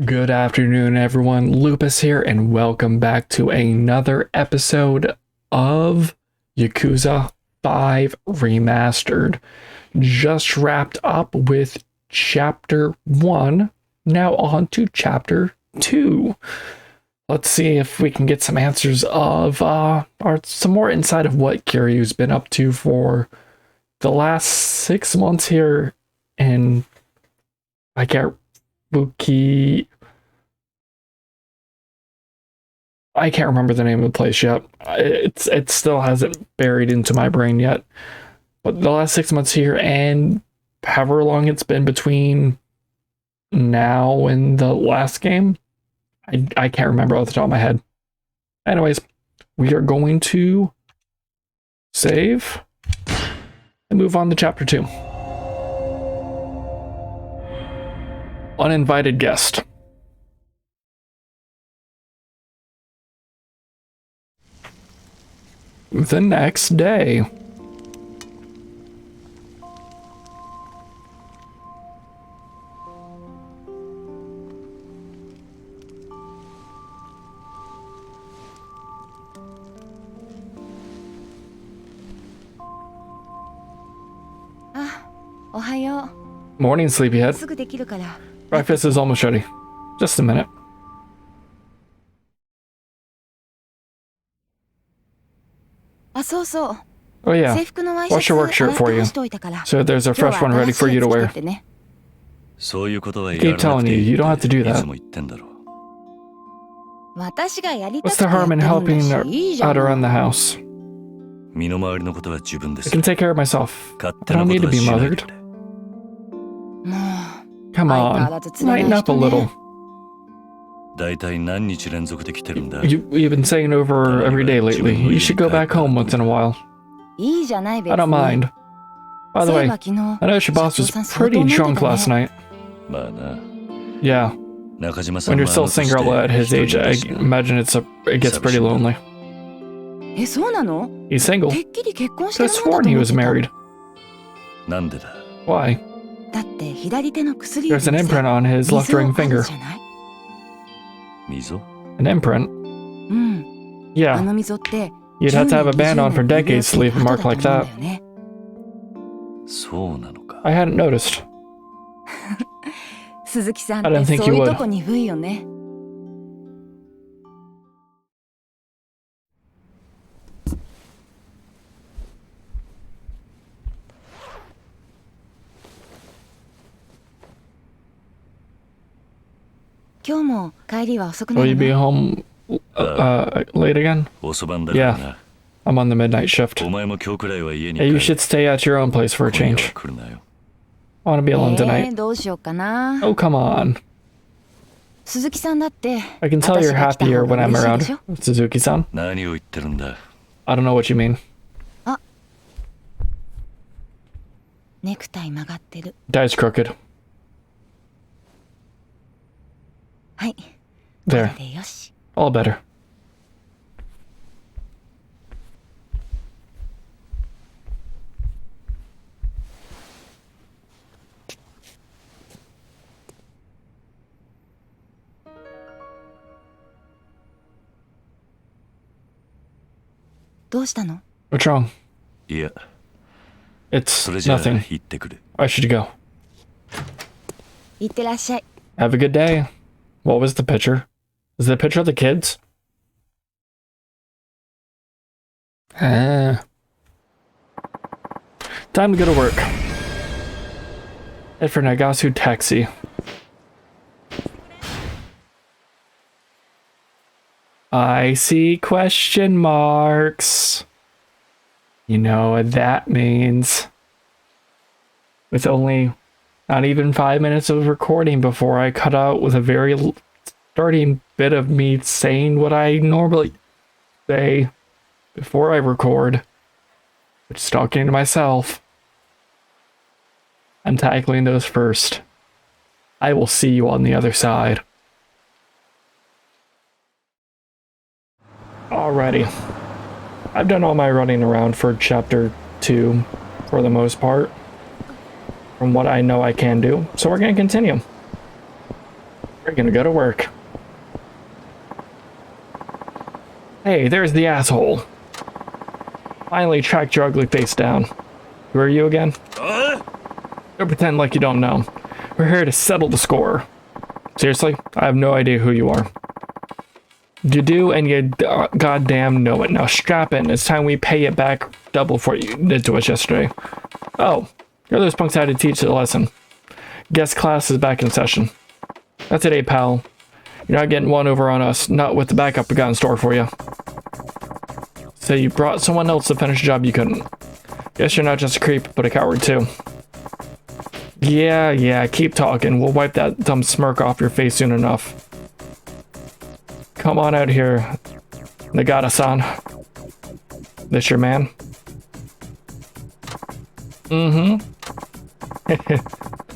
Good afternoon, everyone. Lupus here, and welcome back to another episode of Yakuza 5 Remastered. Just wrapped up with Chapter 1, now on to Chapter 2. Let's see if we can get some answers of, or some more insight of what Kiryu's been up to for the last 6 months here in, I can't remember the name of the place yet. It still hasn't buried into my brain yet. But the last 6 months here and however long it's been between now and the last game, I can't remember off the top of my head. Anyways, we are going to save and move on to Chapter 2. Uninvited guest. The next day. Morning, sleepyhead. Breakfast is almost ready. Just a minute. Oh yeah, wash your work shirt for you. So there's a fresh one ready for you to wear. I keep telling you, you don't have to do that. What's the harm in helping out around the house? I can take care of myself. I don't need to be mothered. Come on, lighten up a little. You've been saying over every day lately. You should go back home once in a while. I don't mind. By the way, I noticed your boss was pretty drunk last night. Yeah. When you're still a single girl at his age, I imagine it gets pretty lonely. He's single. Could have sworn he was married. Why? There's an imprint on his left ring finger. An imprint? Yeah. You'd have to have a band on for decades to leave a mark like that. I hadn't noticed. I didn't think you would. Will you be home late again? Yeah, I'm on the midnight shift. Hey, you should stay at your own place for a change. I want to be alone tonight. Oh, come on. I can tell you're happier when I'm around, Suzuki-san. I don't know what you mean. Tie's crooked. There. All better. What's wrong? It's nothing. I should go. Have a good day. What was the picture? Is it a picture of the kids? Time to go to work. Head for Nagasu Taxi. I see question marks. You know what that means. With only not even 5 minutes of recording before I cut out with a very starting bit of me saying what I normally say before I record, which is talking to myself. I'm tackling those first. I will see you on the other side. Alrighty. I've done all my running around for Chapter 2 for the most part, from what I know I can do, so we're going to continue. We're gonna go to work. Hey, there's the asshole. Finally tracked your ugly face down. Who are you again? Don't pretend like you don't know. We're here to settle the score. Seriously? I have no idea who you are. You do, and you goddamn know it. Now strap in. It's time we pay it back double for what you did to us yesterday. Oh, you're those punks had to teach the lesson. Guess class is back in session. That's it, eh, pal. You're not getting one over on us, not with the backup we got in store for you. So you brought someone else to finish a job you couldn't. Guess you're not just a creep, but a coward too. Yeah, keep talking. We'll wipe that dumb smirk off your face soon enough. Come on out here, Nagata-san. This your man?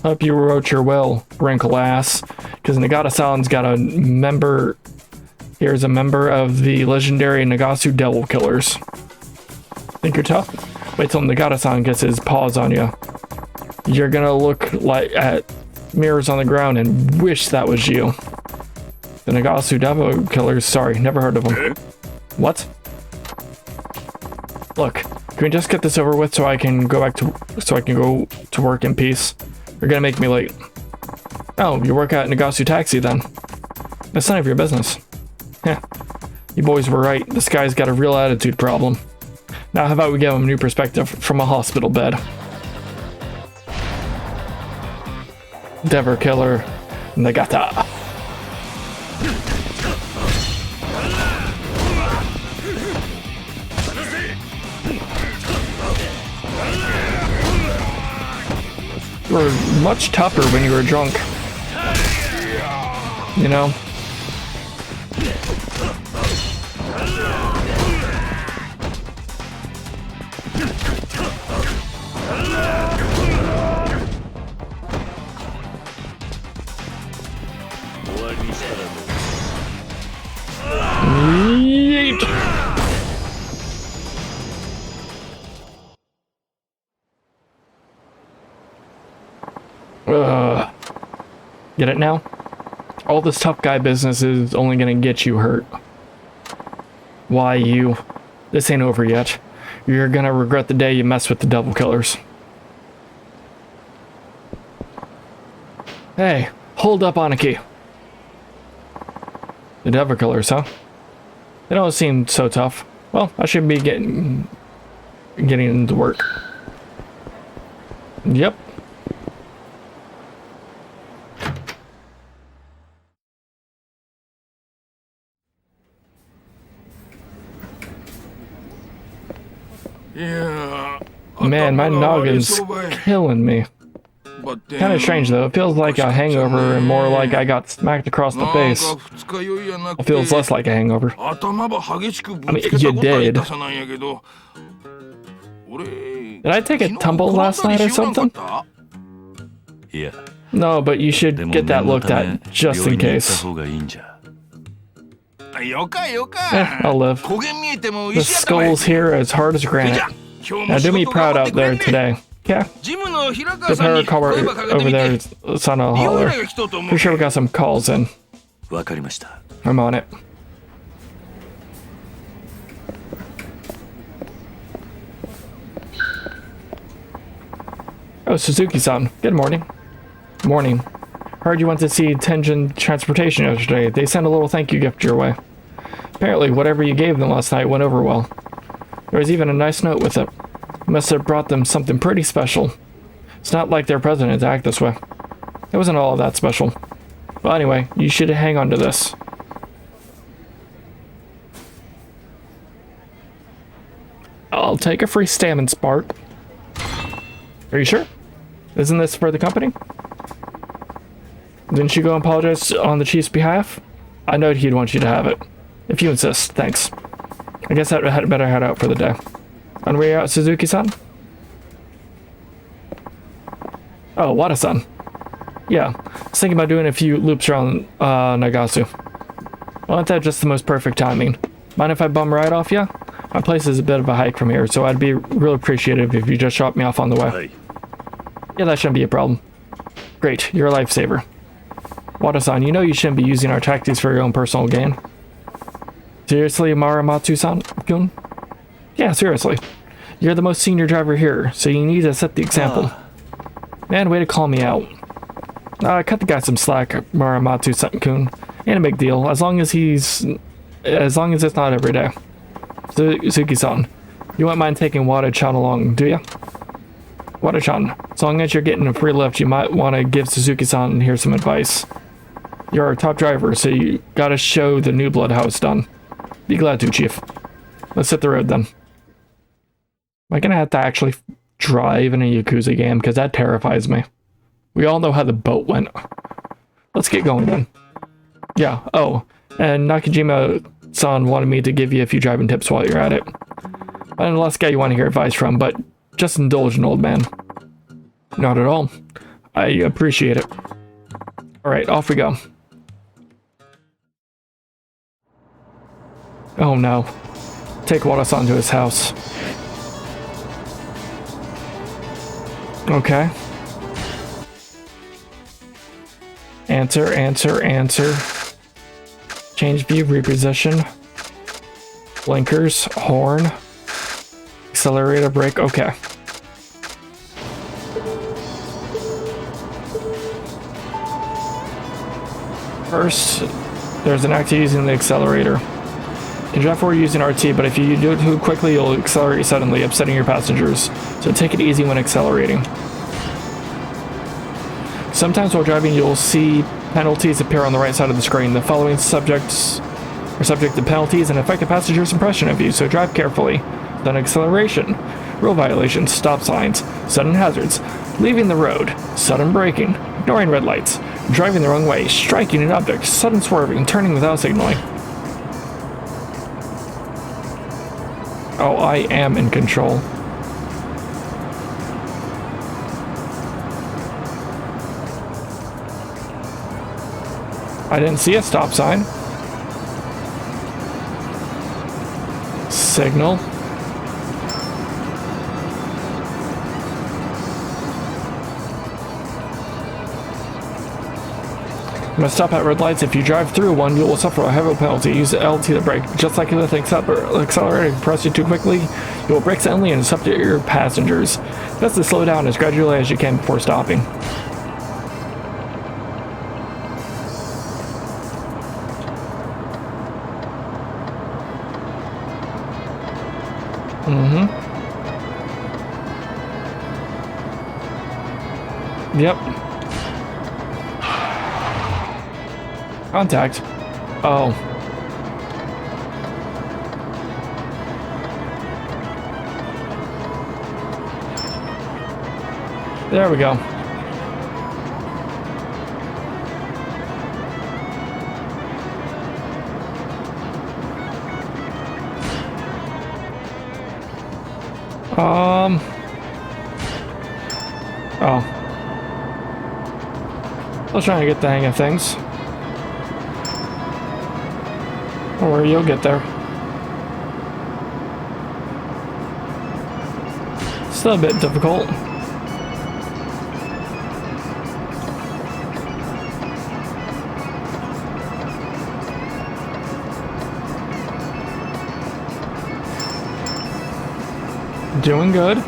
Hope you wrote your will, wrinkle ass. Because Nagata-san's got a member... Here's a member of the legendary Nagasu Devil Killers. Think you're tough? Wait till Nagata-san gets his paws on you. You're gonna look like at mirrors on the ground and wish that was you. The Nagasu Devil Killers, sorry, never heard of them. What? Look, can we just get this over with so I can go to work in peace? You're gonna make me late. Oh, you work at Nagasu Taxi then? That's none of your business. Heh, you boys were right. This guy's got a real attitude problem. Now how about we give him a new perspective from a hospital bed? Devil Killer Nagata. You were much tougher when you were drunk. You know? Yeet. Get it now? All this tough guy business is only gonna get you hurt. Why you? This ain't over yet. You're gonna regret the day you messed with the Devil Killers. Hey, hold up, Aniki. The Devil Killers, huh? They don't seem so tough. Well, I should be getting into work. Yep. Man, my noggin's killing me. Kind of strange though. It feels like a hangover and more like I got smacked across the face. It feels less like a hangover. I mean, you did. Did I take a tumble last night or something? No, but you should get that looked at just in case. I'll live. The skull's here as hard as granite. Now do me proud out there today. Yeah. Give her a call over there, son of a holler. Pretty sure we got some calls in. I'm on it. Oh, Suzuki-san. Good morning. Morning. Heard you went to see Tenjin Transportation yesterday. They sent a little thank you gift your way. Apparently, whatever you gave them last night went over well. There was even a nice note with it. You must have brought them something pretty special. It's not like their president to act this way. It wasn't all that special. Well, anyway, you should hang on to this. I'll take a free stamina spark. Are you sure? Isn't this for the company? Didn't you go and apologize on the chief's behalf? I know he'd want you to have it. If you insist, thanks. I guess I'd better head out for the day. On the way out, Suzuki-san? Oh, Wada-san. Yeah, I was thinking about doing a few loops around Nagasu. Well, isn't that just the most perfect timing? Mind if I bum right off ya? My place is a bit of a hike from here, so I'd be real appreciative if you just drop me off on the way. Yeah, that shouldn't be a problem. Great, you're a lifesaver. Wada-san, you know you shouldn't be using our tactics for your own personal gain. Seriously, Maramatsu-san-kun? Yeah, seriously. You're the most senior driver here, so you need to set the example. Man, way to call me out. Cut the guy some slack, Maramatsu-san-kun. Ain't a big deal, as long as it's not every day. Suzuki-san, you wouldn't mind taking Wada-chan along, do ya? Wada-chan, as long as you're getting a free lift, you might want to give Suzuki-san here some advice. You're our top driver, so you gotta show the new blood how it's done. Be glad to, Chief. Let's hit the road then. Am I gonna have to actually drive in a Yakuza game? Because that terrifies me. We all know how the boat went. Let's get going then. Yeah, oh, and Nakajima-san wanted me to give you a few driving tips while you're at it. I'm the last guy you want to hear advice from, but just indulge an old man. Not at all. I appreciate it. Alright, off we go. Oh no. Take Wada-san to his house. Okay. Answer. Change view, reposition. Blinkers, horn. Accelerator, brake, okay. First, there's an act to using the accelerator. You can drive forward using RT, but if you do it too quickly, you'll accelerate suddenly, upsetting your passengers. So take it easy when accelerating. Sometimes while driving, you'll see penalties appear on the right side of the screen. The following subjects are subject to penalties and affect the passenger's impression of you, so drive carefully. Sudden acceleration, rule violations, stop signs, sudden hazards, leaving the road, sudden braking, ignoring red lights, driving the wrong way, striking an object, sudden swerving, turning without signaling. Oh, I am in control. I didn't see a stop sign. Signal. You must stop at red lights. If you drive through one, you will suffer a heavy penalty. Use LT to brake. Just like if the accelerator presses you too quickly, you will brake suddenly and subject your passengers. Best to slow down as gradually as you can before stopping. Yep. Contact. Oh. There we go. Oh. Still trying to get the hang of things. Don't worry, you'll get there. Still a bit difficult. Doing good.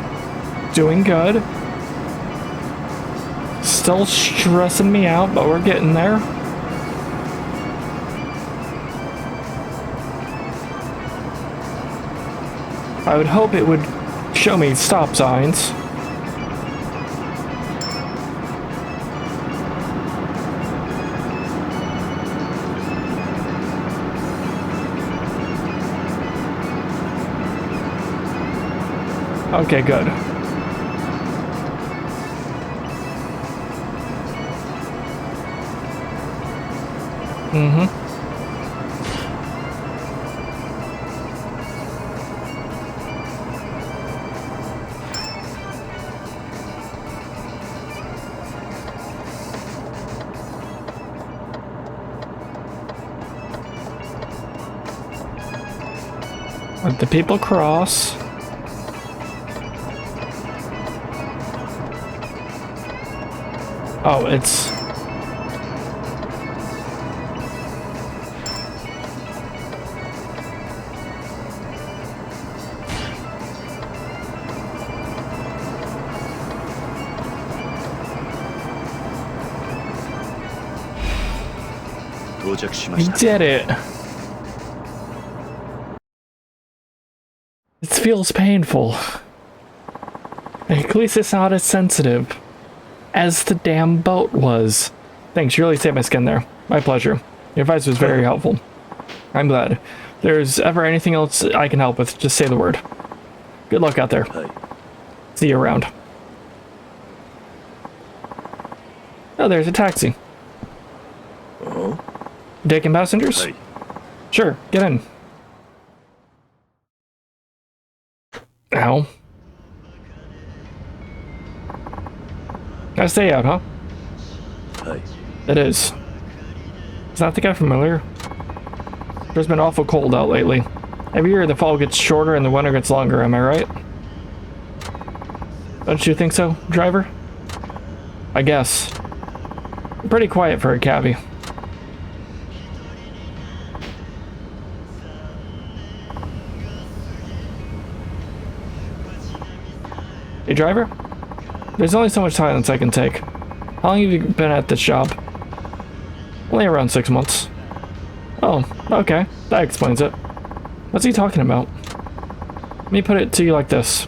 Doing good. Still stressing me out, but we're getting there. I would hope it would show me stop signs. Okay, good. Let the people cross. Oh, it's... We did it. It feels painful. At least it's not as sensitive as the damn boat was. Thanks, you really saved my skin there. My pleasure. Your advice was very helpful. I'm glad. If there's ever anything else I can help with, just say the word. Good luck out there. See you around. Oh, there's a taxi. Taking passengers? Sure, get in. Ow. Nice day out, huh? It is. Is that the guy familiar? There's been awful cold out lately. Every year the fall gets shorter and the winter gets longer, am I right? Don't you think so, driver? I guess. Pretty quiet for a cabbie. Hey, driver? There's only so much silence I can take. How long have you been at this job? Only around 6 months. Oh, okay. That explains it. What's he talking about? Let me put it to you like this.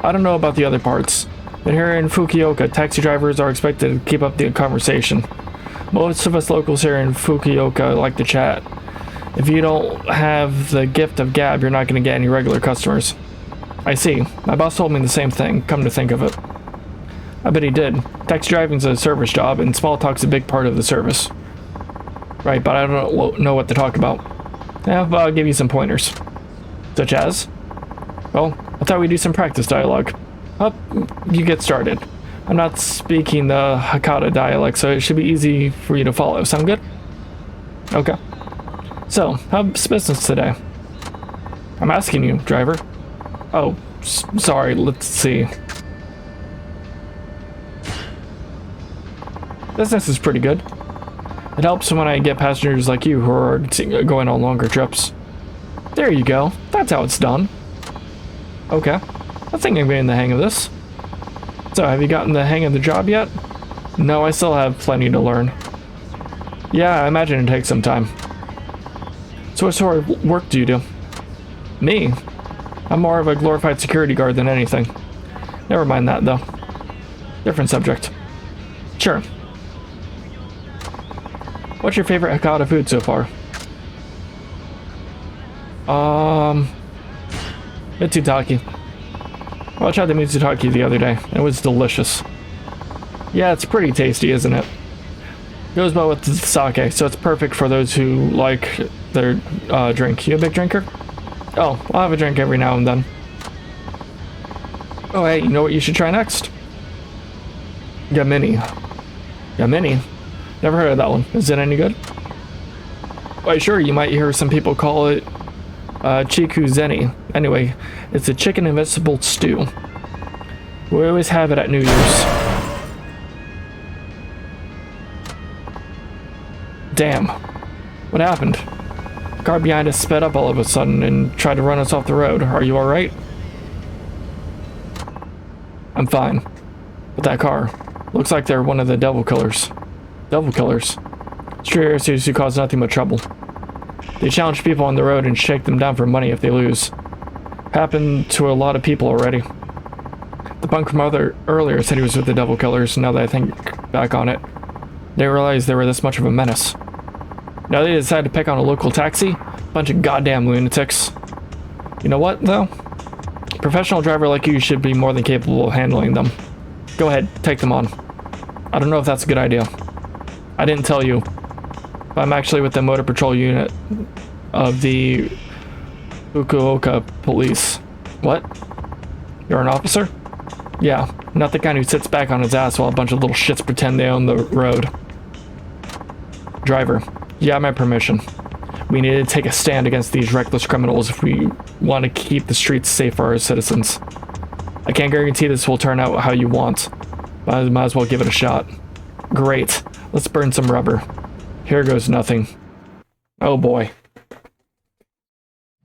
I don't know about the other parts, but here in Fukuoka, taxi drivers are expected to keep up the conversation. Most of us locals here in Fukuoka like to chat. If you don't have the gift of gab, you're not going to get any regular customers. I see. My boss told me the same thing, come to think of it. I bet he did. Taxi driving's a service job, and small talk's a big part of the service. Right, but I don't know what to talk about. Yeah, but I'll give you some pointers. Such as? Well, I thought we'd do some practice dialogue. Up, you get started. I'm not speaking the Hakata dialect, so it should be easy for you to follow. Sound good? Okay. So, how's business today? I'm asking you, driver. Oh, sorry, let's see. Business is pretty good. It helps when I get passengers like you who are going on longer trips. There you go. That's how it's done. Okay. I think I'm getting the hang of this. So, have you gotten the hang of the job yet? No, I still have plenty to learn. Yeah, I imagine it takes some time. So what sort of work do you do? Me? I'm more of a glorified security guard than anything. Never mind that, though. Different subject. Sure. What's your favorite Hakata food so far? Mitsutake. Well, I tried the Mitsutake the other day. It was delicious. Yeah, it's pretty tasty, isn't it? Goes well with the sake, so it's perfect for those who like their drink. You a big drinker? Oh, I'll have a drink every now and then. Oh, hey, you know what you should try next? Yamini. Yamini? Never heard of that one. Is it any good? Why, sure, you might hear some people call it Chikuzeni. Anyway, it's a chicken and vegetable stew. We always have it at New Year's. Damn. What happened? The car behind us sped up all of a sudden and tried to run us off the road. Are you alright? I'm fine. But that car. Looks like they're one of the devil killers. Devil killers? Street heresies who cause nothing but trouble. They challenge people on the road and shake them down for money if they lose. Happened to a lot of people already. The punk from earlier said he was with the devil killers. Now that I think back on it, they realized they were this much of a menace. Now they decided to pick on a local taxi? Bunch of goddamn lunatics. You know what, though? A professional driver like you should be more than capable of handling them. Go ahead, take them on. I don't know if that's a good idea. I didn't tell you, but I'm actually with the motor patrol unit of the Fukuoka police. What? You're an officer? Yeah, not the kind who sits back on his ass while a bunch of little shits pretend they own the road. Driver, you have my permission. We need to take a stand against these reckless criminals if we want to keep the streets safe for our citizens. I can't guarantee this will turn out how you want, but I might as well give it a shot. Great. Let's burn some rubber. Here goes nothing. Oh boy.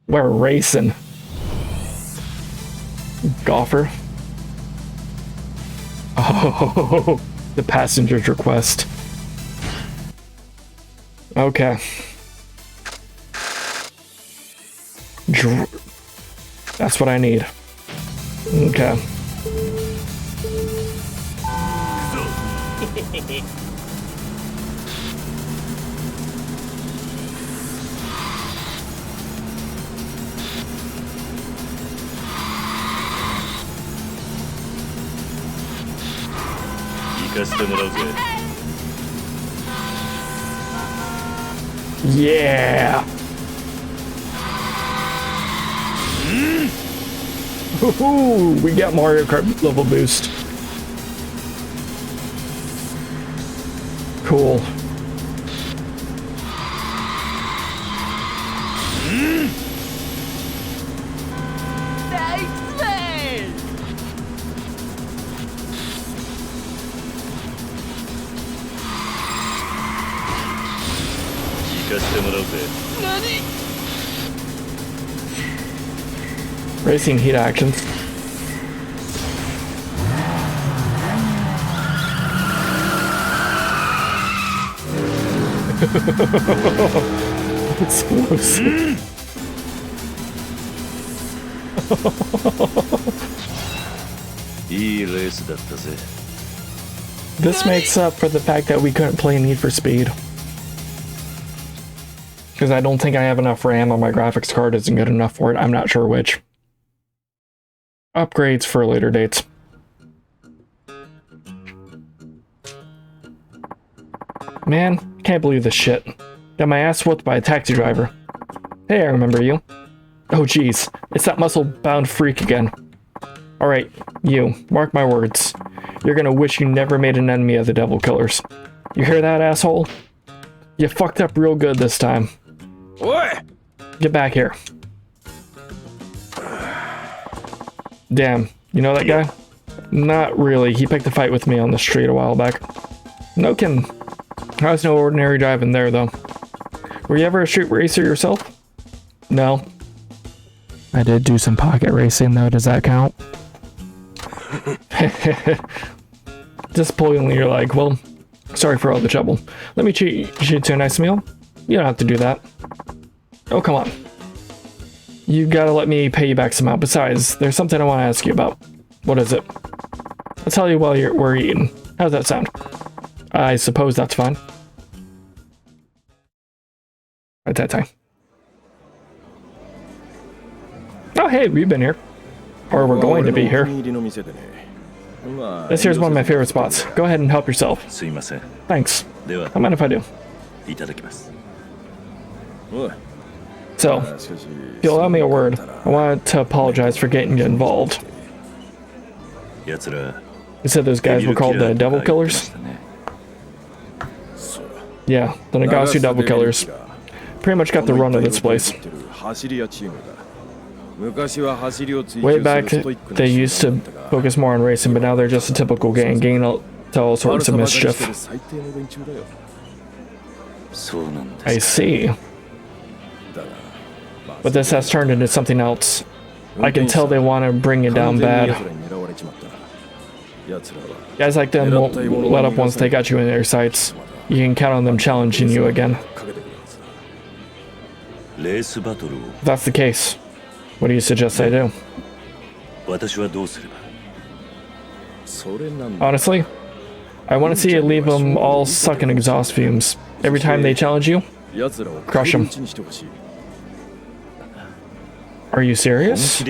We're racing. Golfer. Oh, the passenger's request. Okay. That's what I need. Okay. Yeah. Woohoo! We got Mario Kart level boost. Cool. Racing heat actions. Explosive. This makes up for the fact that we couldn't play Need for Speed. Because I don't think I have enough RAM on my graphics card isn't good enough for it. I'm not sure which. Upgrades for later dates. Man, can't believe this shit. Got my ass whooped by a taxi driver. Hey, I remember you. Oh geez, it's that muscle-bound freak again. Alright, you, mark my words. You're gonna wish you never made an enemy of the Devil Killers. You hear that, asshole? You fucked up real good this time. What? Get back here. Damn, you know that guy? Not really, he picked a fight with me on the street a while back. No kidding. I was no ordinary driving there, though. Were you ever a street racer yourself? No. I did do some pocket racing, though. Does that count? Disappointingly, you're like, well, sorry for all the trouble. Let me treat you to a nice meal. You don't have to do that. Oh, come on. You gotta let me pay you back somehow. Besides, there's something I want to ask you about. What is it? I'll tell you while we're eating. How's that sound? I suppose that's fine. Right that time. Oh, hey, we've been here. Or we're going to be here. This here's one of my favorite spots. Go ahead and help yourself. Thanks. How mind if I do? So, if you'll allow me a word, I wanted to apologize for getting you involved. You said those guys were called the Devil Killers? Yeah, the Nagasu Devil Killers. Pretty much got the run of this place. Way back, they used to focus more on racing, but now they're just a typical gang, getting to all sorts of mischief. I see. But this has turned into something else. I can tell they want to bring it down bad. Guys like them won't let up once they got you in their sights. You can count on them challenging you again. If that's the case, what do you suggest I do? Honestly, I want to see you leave them all sucking exhaust fumes. Every time they challenge you, crush them. Are you serious?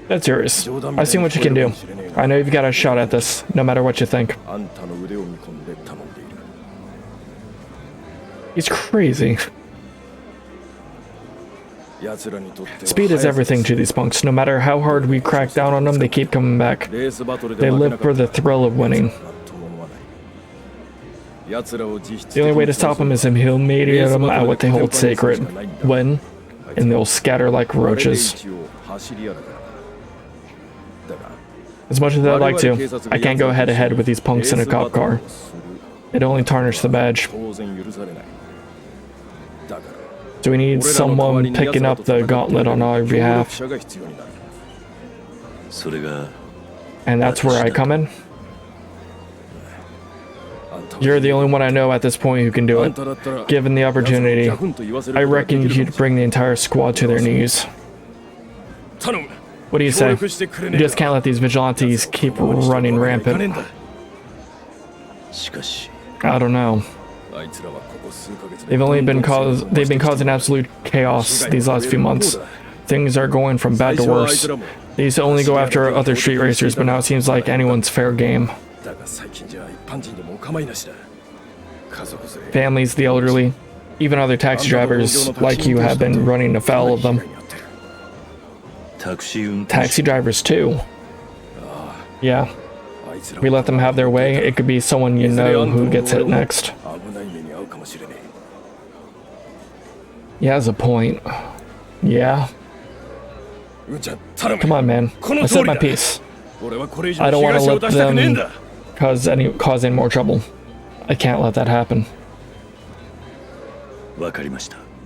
That's serious. I've seen what you can do. I know you've got a shot at this, no matter what you think. He's crazy. Speed is everything to these punks. No matter how hard we crack down on them, they keep coming back. They live for the thrill of winning. The only way to stop them is to humiliate them at what they hold sacred. Win, and they'll scatter like roaches. As much as I'd like to, I can't go head-to-head with these punks in a cop car. It'd only tarnish the badge. So we need someone picking up the gauntlet on our behalf. And that's where I come in. You're the only one I know at this point who can do it. Given the opportunity, I reckon you'd bring the entire squad to their knees. What do you say? You just can't let these vigilantes keep running rampant. I don't know. They've been causing absolute chaos these last few months. Things are going from bad to worse. They used to only go after other street racers, but now it seems like anyone's fair game. Families, the elderly, even other taxi drivers like you have been running afoul of them. Taxi drivers too. Yeah. We let them have their way, it could be someone you know who gets hit next. He has a point. Yeah. Come on, man. I said my piece. I don't want to let them cause any more trouble. I can't let that happen.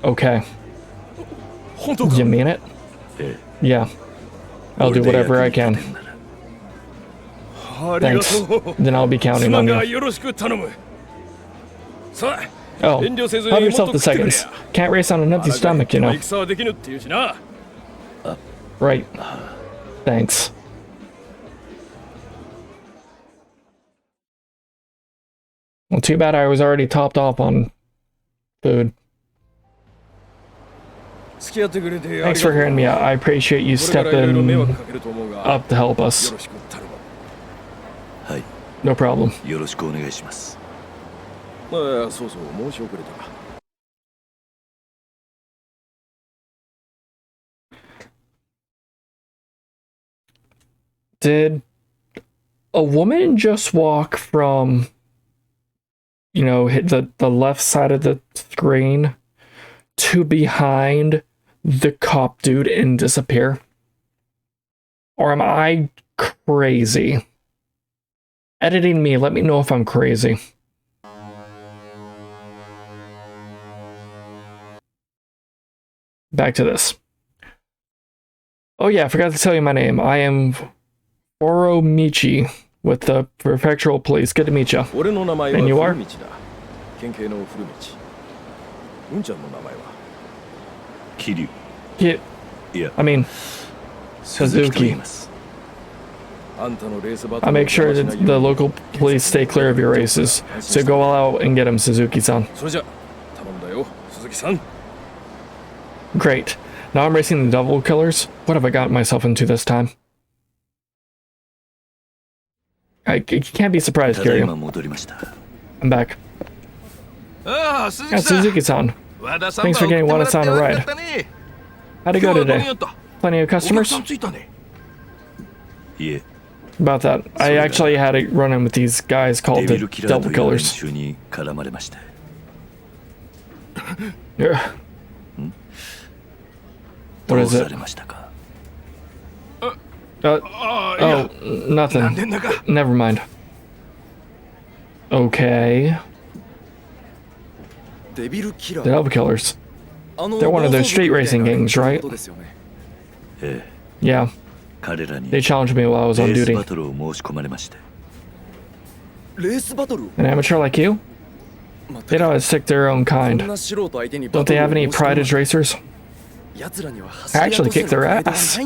Okay. You mean it? Yeah. I'll do whatever I can. Thanks. Then I'll be counting on you. Oh, help yourself to seconds. Can't race on an empty stomach, you know. Right. Thanks. Well, too bad I was already topped off on food. Thanks for hearing me out. I appreciate you stepping up to help us. No problem. Did a woman just walk from, you know, hit the left side of the screen to behind the cop dude and disappear? Or am I crazy? Editing me, let me know if I'm crazy. Back to this. Oh yeah, I forgot to tell you my name. I am Oromichi with the Prefectural Police. Good to meet you. And you are? Kiryu. Yeah. I mean, Suzuki. I make sure that the local police stay clear of your races. So go all out and get him, Suzuki-san. Great. Now I'm racing the double killers. What have I got myself into this time? I can't be surprised, Kiryu. I'm back. Yeah, Suzuki-san. Thanks for getting Wada-san a ride. How'd it go today? Plenty of customers? Yeah. About that. I actually had a run-in with these guys called the Double Killers. Yeah. What is it? Oh, nothing. Never mind. Okay. The Double Killers. They're one of those street racing gangs, right? Yeah. They challenged me while I was on duty. An amateur like you? They don't stick their own kind. Don't they have any pride as racers? I actually kicked their ass.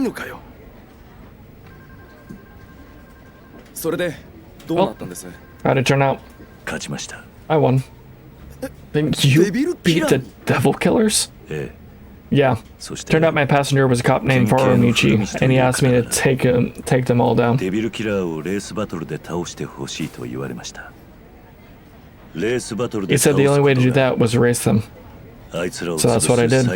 Well, how'd it turn out? I won. Then you beat the Devil Killers? Yeah. Turned out my passenger was a cop named Oromichi, and he asked me to take them all down. He said the only way to do that was erase them. So that's what I did.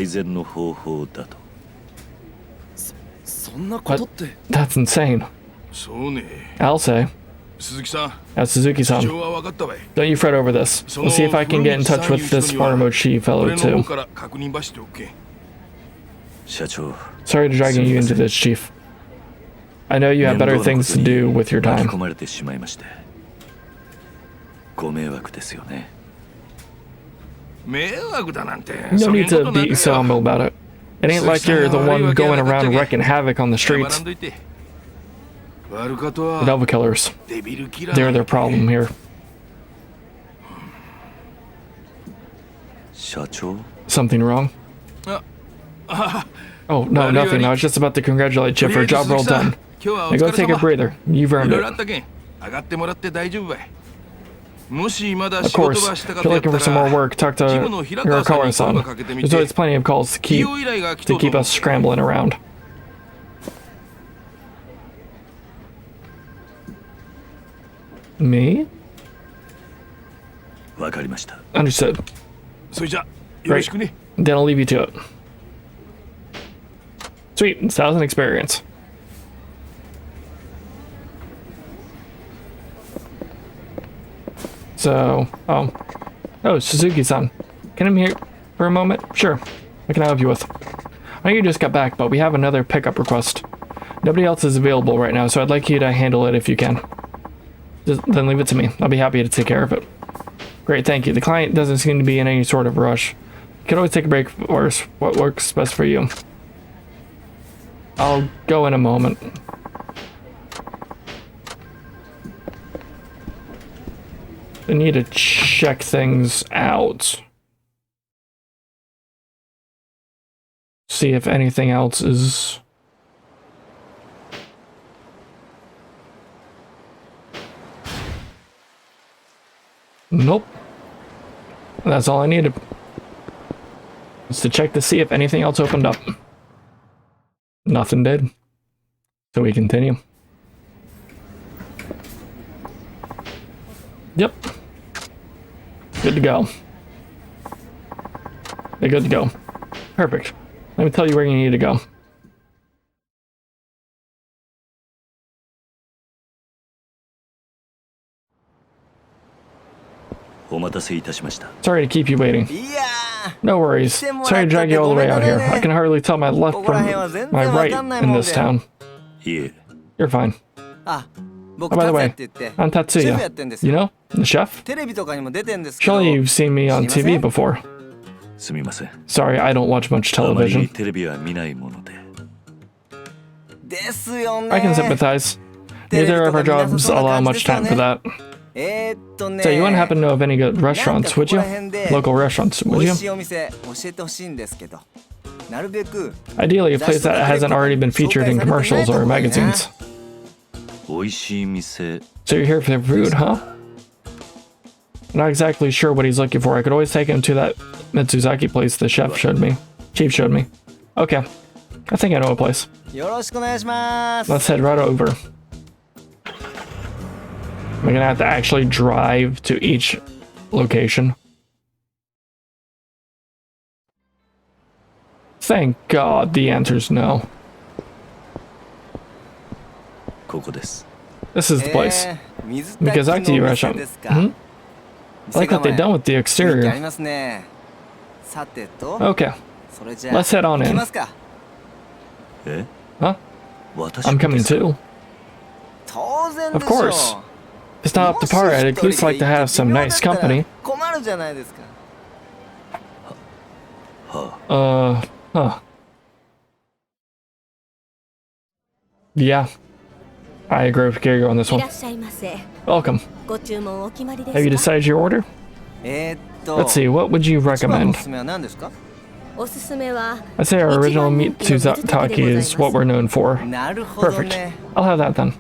But that's insane. I'll say. Now, Suzuki-san, don't you fret over this. We'll see if I can get in touch with this Oromichi fellow too. Sorry to drag you into this, Chief. I know you have better things to do with your time. No need to be so humble about it. It ain't like you're the one going around wrecking havoc on the streets. The Devil Killers. They're their problem here. Something wrong? Oh, no, nothing. I was just about to congratulate you for a job well done. Now go take a breather. You've earned it. Of course, if you're looking for some more work, talk to Hirakawa-san. There's always plenty of calls to keep us scrambling around. Me? Understood. Great. Then I'll leave you to it. Sweet, 1,000 experience. So, oh, Suzuki-san. Can I come here for a moment? Sure. What can I help you with? I know you just got back, but we have another pickup request. Nobody else is available right now, so I'd like you to handle it if you can. Then leave it to me. I'll be happy to take care of it. Great, thank you. The client doesn't seem to be in any sort of rush. You can always take a break or what works best for you. I'll go in a moment. I need to check things out. See if anything else is... Nope. That's all I needed. Is to check to see if anything else opened up. Nothing did. So we continue. Yep. Good to go. They're good to go. Perfect. Let me tell you where you need to go. Sorry to keep you waiting. No worries. Sorry to drag you all the way out here. I can hardly tell my left from my right in this town. You're fine. Oh, by the way, I'm Tatsuya. You know? The chef? Surely you've seen me on TV before. Sorry, I don't watch much television. I can sympathize. Neither of our jobs allow much time for that. So you wouldn't happen to know of any good restaurants, would you? Local restaurants, would you? Ideally, a place that hasn't already been featured in commercials or magazines. So you're here for the food, huh? Not exactly sure what he's looking for. I could always take him to that Mitsuzaki place the chef showed me. Chief showed me. Okay. I think I know a place. Let's head right over. Am I gonna have to actually drive to each location? Thank God the answer's no. This is the place. Miyazaki restaurant. I like what they've done with the exterior. Okay. Let's head on in. Huh? I'm coming too. Of course. It's not up to par. I'd at least like to have some nice company. Huh. Yeah. I agree with Kiryu on this one. Welcome. Have you decided your order? Let's see, what would you recommend? I'd say our original meat Tsuzaki is what we're known for. Perfect. I'll have that then.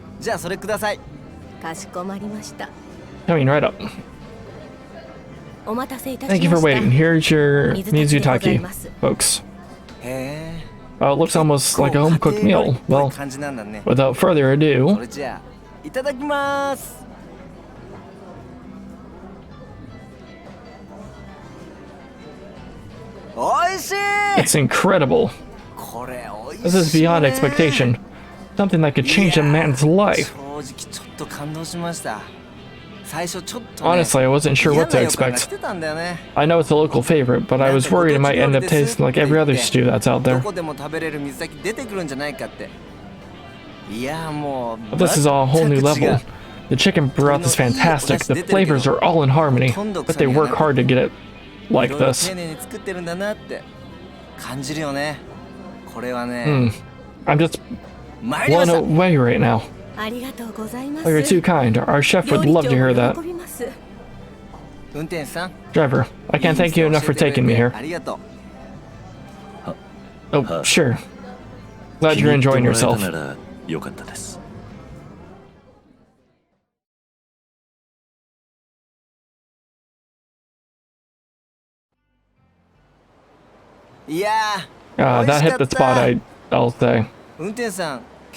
Coming right up. Thank you for waiting. Here's your Mizutaki, folks. It looks almost like a home-cooked meal. Well, without further ado... It's incredible. This is beyond expectation. Something that could change a man's life. Honestly, I wasn't sure what to expect. I know it's a local favorite, but I was worried it might end up tasting like every other stew that's out there. But this is a whole new level. The chicken broth is fantastic, the flavors are all in harmony, but they work hard to get it like this. I'm just blown away right now. Oh, you're too kind. Our chef would love to hear that. Driver, I can't thank you enough for taking me here. Oh, sure. Glad you're enjoying yourself. That hit the spot, I'll say.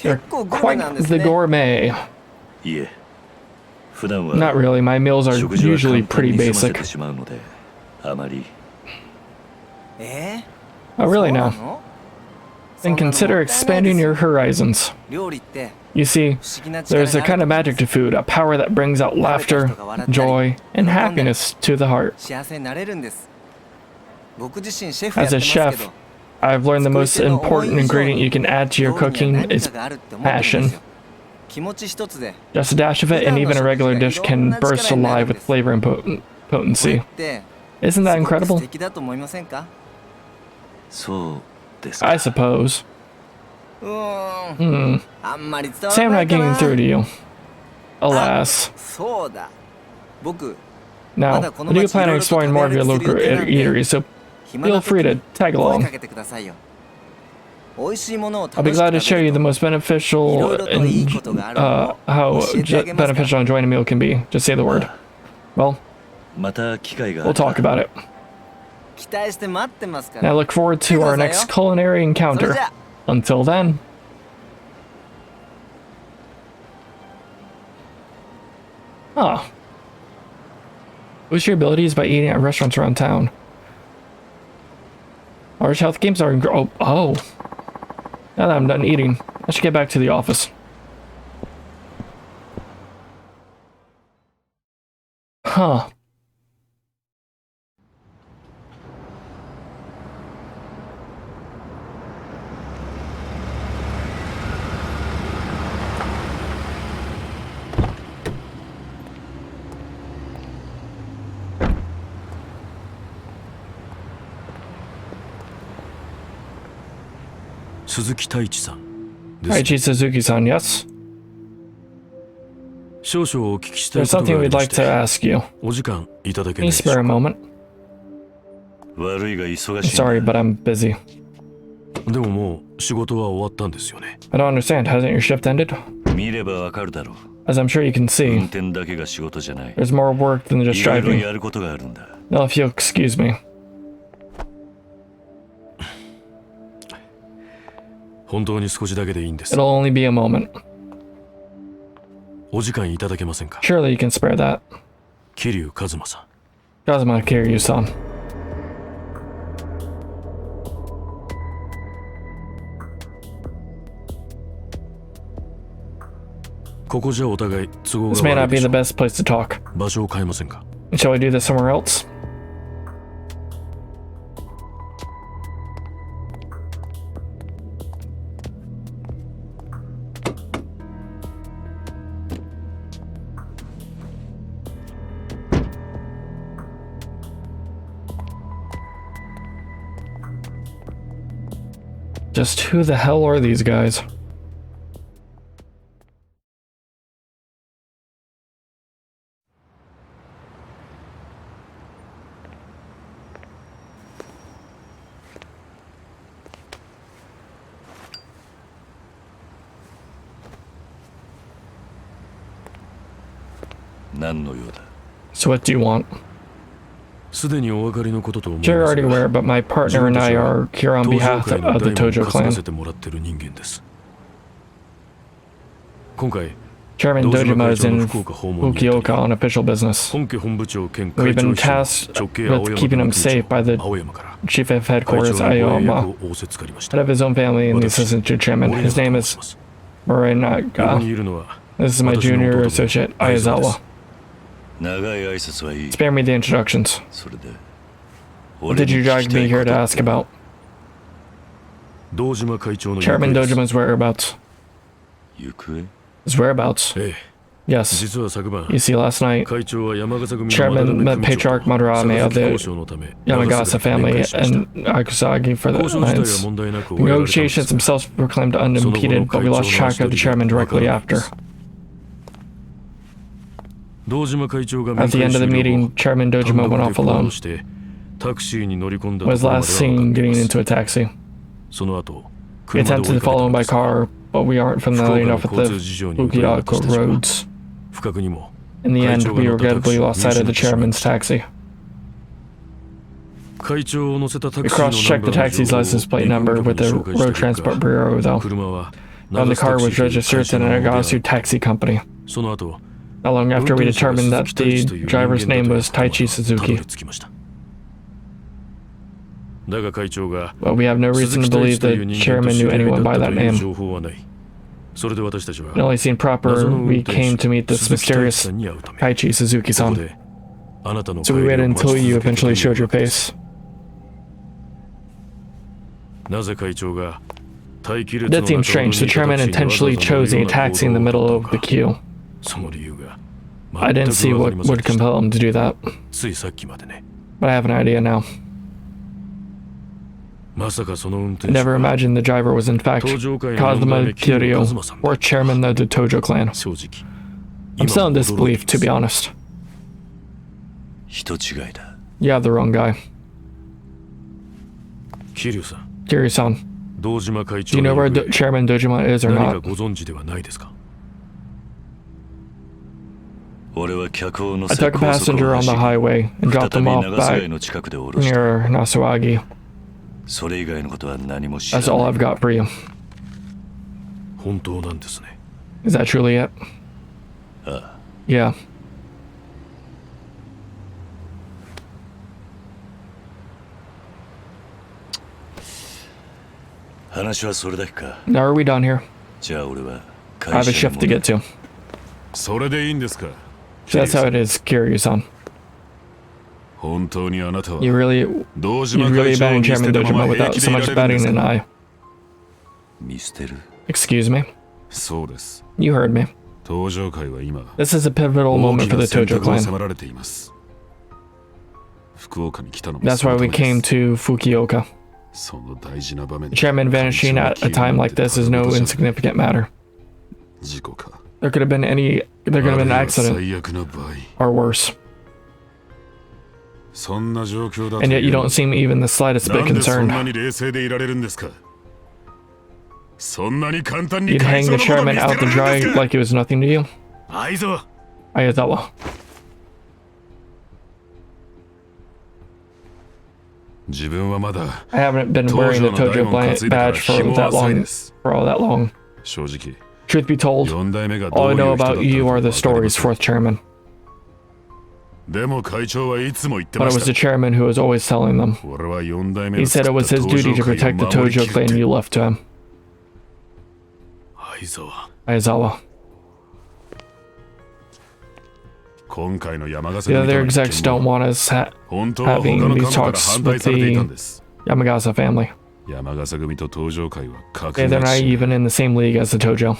You're quite the gourmet. Not really, my meals are usually pretty basic. Oh, really now? Then consider expanding your horizons. You see, there's a kind of magic to food, a power that brings out laughter, joy, and happiness to the heart. As a chef, I've learned the most important ingredient you can add to your cooking is passion. Just a dash of it, and even a regular dish can burst alive with flavor and potency. Isn't that incredible? I suppose. Say I'm not getting through to you. Alas. Now, I do plan on exploring more of your local eateries, so feel free to tag along. I'll be glad to show you the most beneficial and how beneficial enjoying a meal can be. Just say the word. Well, we'll talk about it. I look forward to our next culinary encounter. Until then. Huh. Boost your abilities by eating at restaurants around town. Large health games are oh. Now that I'm done eating, I should get back to the office. Huh. Taichi Suzuki-san, yes? There's something we'd like to ask you. Can you spare a moment? Sorry, but I'm busy. I don't understand. Hasn't your shift ended? As I'm sure you can see, there's more work than just driving. Now, if you'll excuse me. It'll only be a moment. Surely you can spare that. Kazuma Kiryu-san. This may not be the best place to talk. Shall we do this somewhere else? Just who the hell are these guys? So what do you want? You're already aware, but my partner and I are here on behalf of the Tojo clan. Chairman Dojima is in Fukuoka on official business. We've been tasked with keeping him safe by the chief of headquarters, Aoyama, head of his own family and the assistant to chairman. His name is Morinaga. This is my junior associate, Aizawa. Spare me the introductions. What did you drag me here to ask about? Chairman Dojima's whereabouts. His whereabouts? Yes. You see, last night, Chairman met Patriarch Madarame of the Yamagasa family and Akusagi for the alliance. The negotiations themselves were proclaimed unimpeded, but we lost track of the chairman directly after. At the end of the meeting, Chairman Dojima went off alone. Was last seen getting into a taxi. We attempted to follow him by car, but we aren't familiar enough with the Fukuoka roads. In the end, we regrettably lost sight of the chairman's taxi. We cross-checked the taxi's license plate number with the Road Transport Bureau, though. And the car was registered to the Nagasu Taxi Company. Not long after, we determined that the driver's name was Taichi Suzuki. But we have no reason to believe the chairman knew anyone by that name. It only seemed proper we came to meet this mysterious Taichi Suzuki-san. So we waited until you eventually showed your face. That seems strange. The chairman intentionally chose a taxi in the middle of the queue. I didn't see what would compel him to do that. But I have an idea now. I never imagined the driver was in fact Kazuma Kiryu, or chairman of the Tojo clan. I'm still in disbelief, to be honest. You have the wrong guy. Kiryu-san, do you know where Chairman Dojima is or not? I took a passenger on the highway and dropped him off back near Nasuagi. That's all I've got for you. Is that truly it? Yeah. Now are we done here? I have a shift to get to. So that's how it is, Kiryu-san. You really abandoned Chairman Dojima without so much batting an eye. Excuse me? You heard me. This is a pivotal moment for the Tojo clan. That's why we came to Fukuoka. The chairman vanishing at a time like this is no insignificant matter. There could have been an accident, or worse. And yet you don't seem even the slightest bit concerned. You'd hang the chairman out to dry like it was nothing to you? Aizawa. I haven't been wearing the Tojo badge for all that long. Truth be told, all I know about you are the stories, fourth chairman. But it was the chairman who was always telling them. He said it was his duty to protect the Tojo clan you left to him. Aizawa. The other execs don't want us having these talks with the Yamagasa family. They're not even in the same league as the Tojo.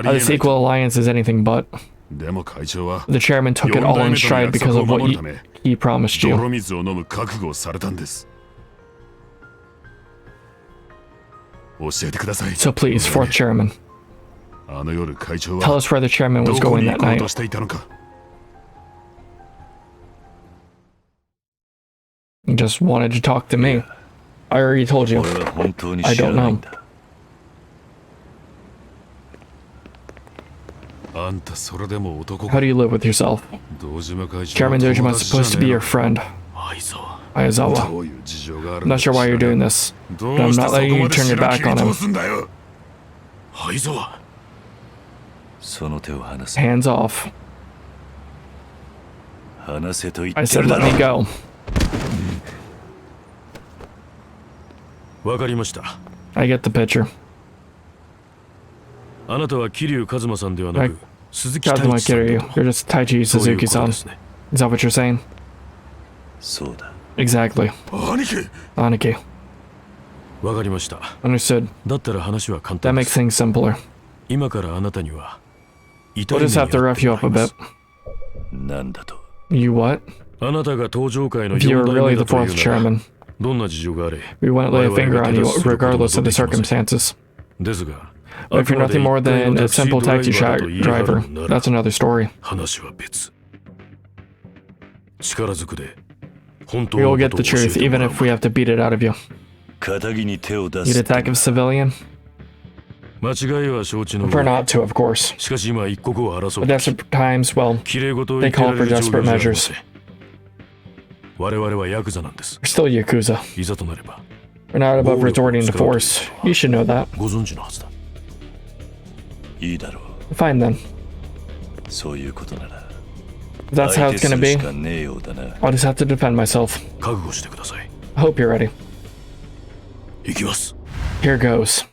This equal alliance is anything but. The chairman took it all in stride because of what he promised you. So please, fourth chairman, tell us where the chairman was going that night. He just wanted to talk to me. I already told you. I don't know. How do you live with yourself? Chairman Dojima is supposed to be your friend. Aizawa. I'm not sure why you're doing this, but I'm not letting you turn your back on him. Hands off. I said let me go. I get the picture. Kazuma Kiryu, you're just Taichi Suzuki-san. Is that what you're saying? Exactly. Aniki. Understood. That makes things simpler. We'll just have to rough you up a bit. You what? If you were really the fourth chairman, we wouldn't lay a finger on you regardless of the circumstances. But if you're nothing more than a simple taxi driver, that's another story. We will get the truth, even if we have to beat it out of you. You'd attack a civilian? Prefer not to, of course. But desperate times, well, they call for desperate measures. We're still Yakuza. We're not above resorting to force. You should know that. Fine then. If that's how it's gonna be, I'll just have to defend myself. I hope you're ready. Here goes.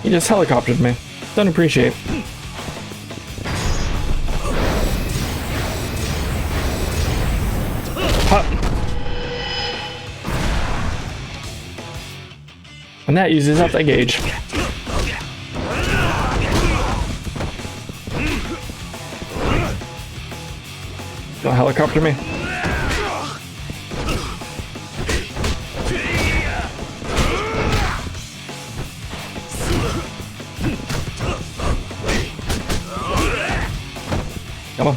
He just helicoptered me. Don't appreciate. Pop. And that uses up that gauge. Don't helicopter me. Come on.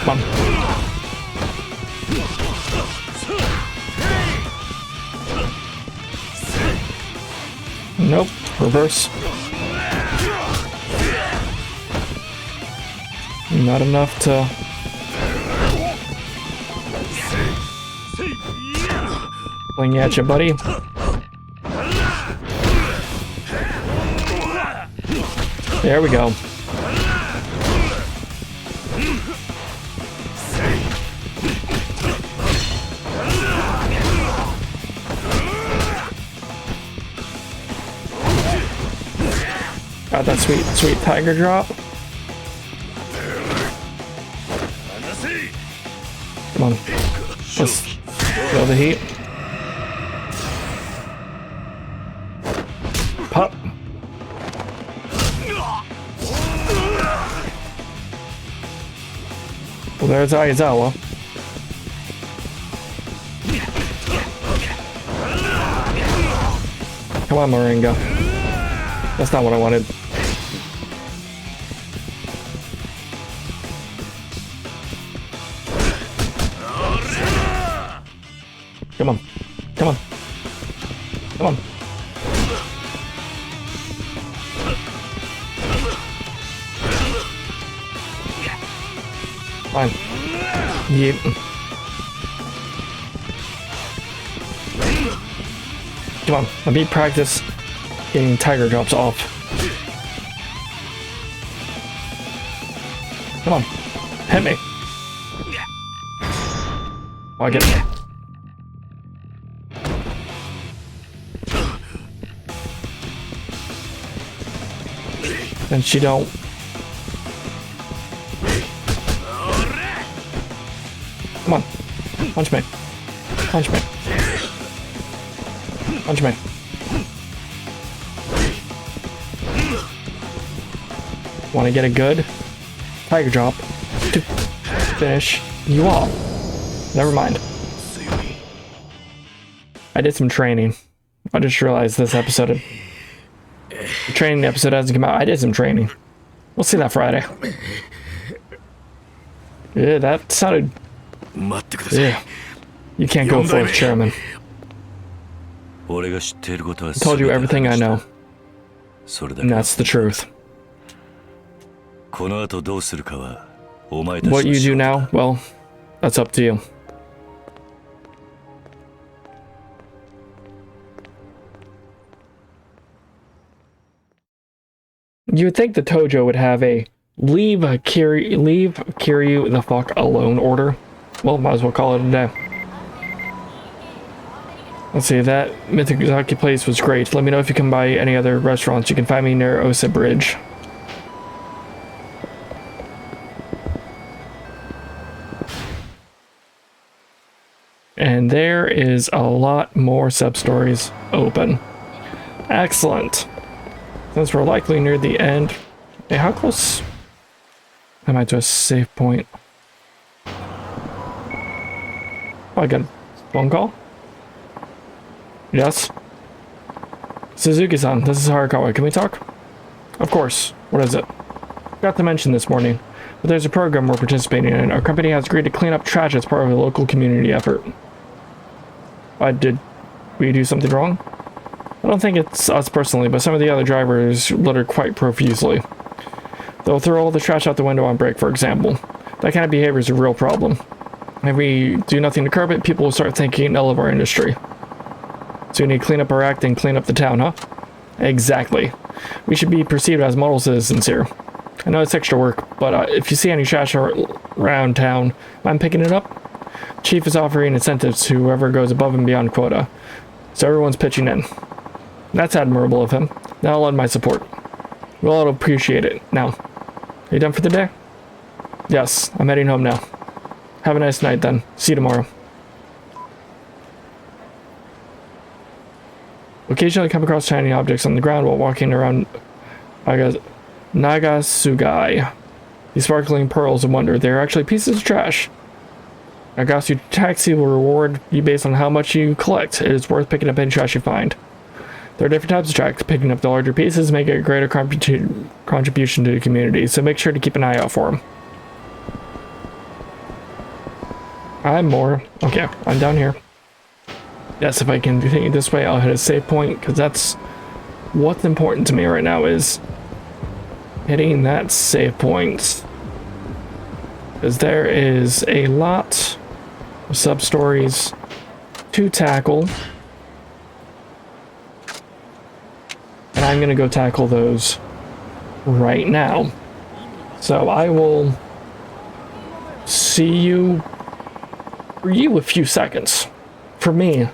Come on. Nope. Reverse. Not enough to... Fling at you, buddy. There we go. Got that sweet, sweet tiger drop. Come on. Let's feel the heat. Pop. Well, there's Aizawa. Come on, Moringa. That's not what I wanted. Come on. Come on. Come on. Fine. Yep. Come on, let me practice getting tiger drops off. Come on, hit me. Oh, I get it. And she don't. Come on. Punch me. Punch me. Punch me. Want to get a good tiger drop to finish you off. Never mind. I did some training. I just realized this episode. The training episode hasn't come out. I did some training. We'll see that Friday. Yeah, that sounded... Yeah. You can't go for it, Chairman. I told you everything I know. And that's the truth. What you do now, well, that's up to you. You would think the Tojo would have a leave Kiryu the fuck alone order. Well, might as well call it a day. Let's see, that Mizaki place was great. Let me know if you can buy any other restaurants. You can find me near Osa Bridge. And there is a lot more sub-stories open. Excellent. Since we're likely near the end. Hey, how close am I to a save point? Oh, I got a phone call? Yes? Suzuki-san, this is Harakawa. Can we talk? Of course. What is it? Forgot to mention this morning, but there's a program we're participating in. Our company has agreed to clean up trash as part of a local community effort. Did we do something wrong? I don't think it's us personally, but some of the other drivers litter quite profusely. They'll throw all the trash out the window on break, for example. That kind of behavior is a real problem. If we do nothing to curb it, people will start thinking ill of our industry. So we need to clean up our act and clean up the town, huh? Exactly. We should be perceived as model citizens here. I know it's extra work, but if you see any trash around town, mind picking it up? Chief is offering incentives to whoever goes above and beyond quota. So everyone's pitching in. That's admirable of him. Now I'll lend my support. We'll all appreciate it. Now, are you done for the day? Yes, I'm heading home now. Have a nice night then. See you tomorrow. Occasionally come across shiny objects on the ground while walking around Nagasugai. These sparkling pearls of wonder. They are actually pieces of trash. Nagasu Taxi will reward you based on how much you collect. It is worth picking up any trash you find. There are different types of trash. Picking up the larger pieces make a greater contribution to the community, so make sure to keep an eye out for them. I'm more. Okay, I'm down here. Yes, if I can continue this way, I'll hit a save point, because that's what's important to me right now, is hitting that save point. Because there is a lot of sub-stories to tackle. And I'm going to go tackle those right now. So I will see you for you a few seconds. For me,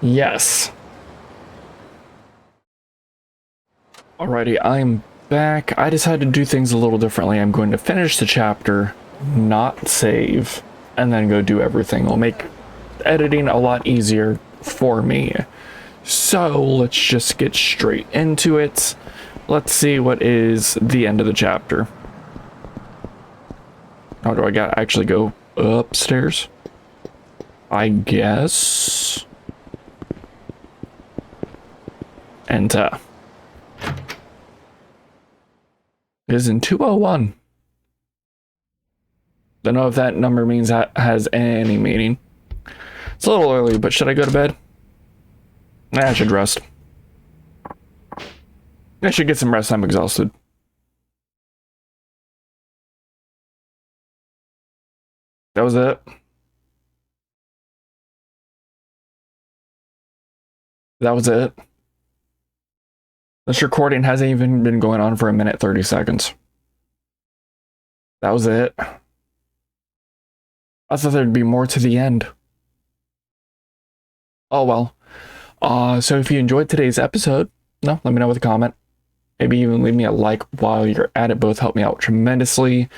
yes. Alrighty, I'm back. I decided to do things a little differently. I'm going to finish the chapter, not save, and then go do everything. It'll make editing a lot easier for me. So let's just get straight into it. Let's see what is the end of the chapter. How do I gotta actually go upstairs? I guess. Enter. It is in 201. Don't know if that number means that has any meaning. It's a little early, but should I go to bed? I should rest. I should get some rest. I'm exhausted. That was it. That was it. This recording hasn't even been going on for 1:30. That was it. I thought there'd be more to the end. Oh well. So if you enjoyed today's episode, let me know with a comment. Maybe even leave me a like while you're at it. Both help me out tremendously.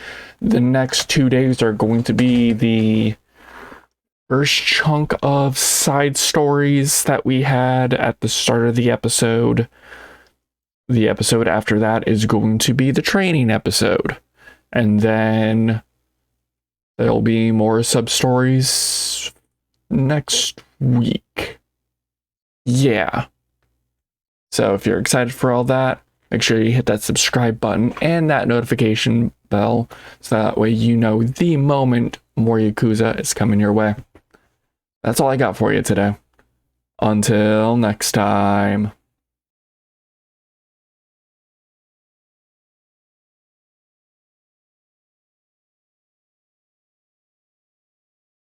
The next 2 days are going to be the first chunk of side stories that we had at the start of the episode. The episode after that is going to be the training episode. And then there'll be more sub-stories next week. Yeah. So if you're excited for all that, make sure you hit that subscribe button and that notification bell, so that way you know the moment more Yakuza is coming your way. That's all I got for you today. Until next time.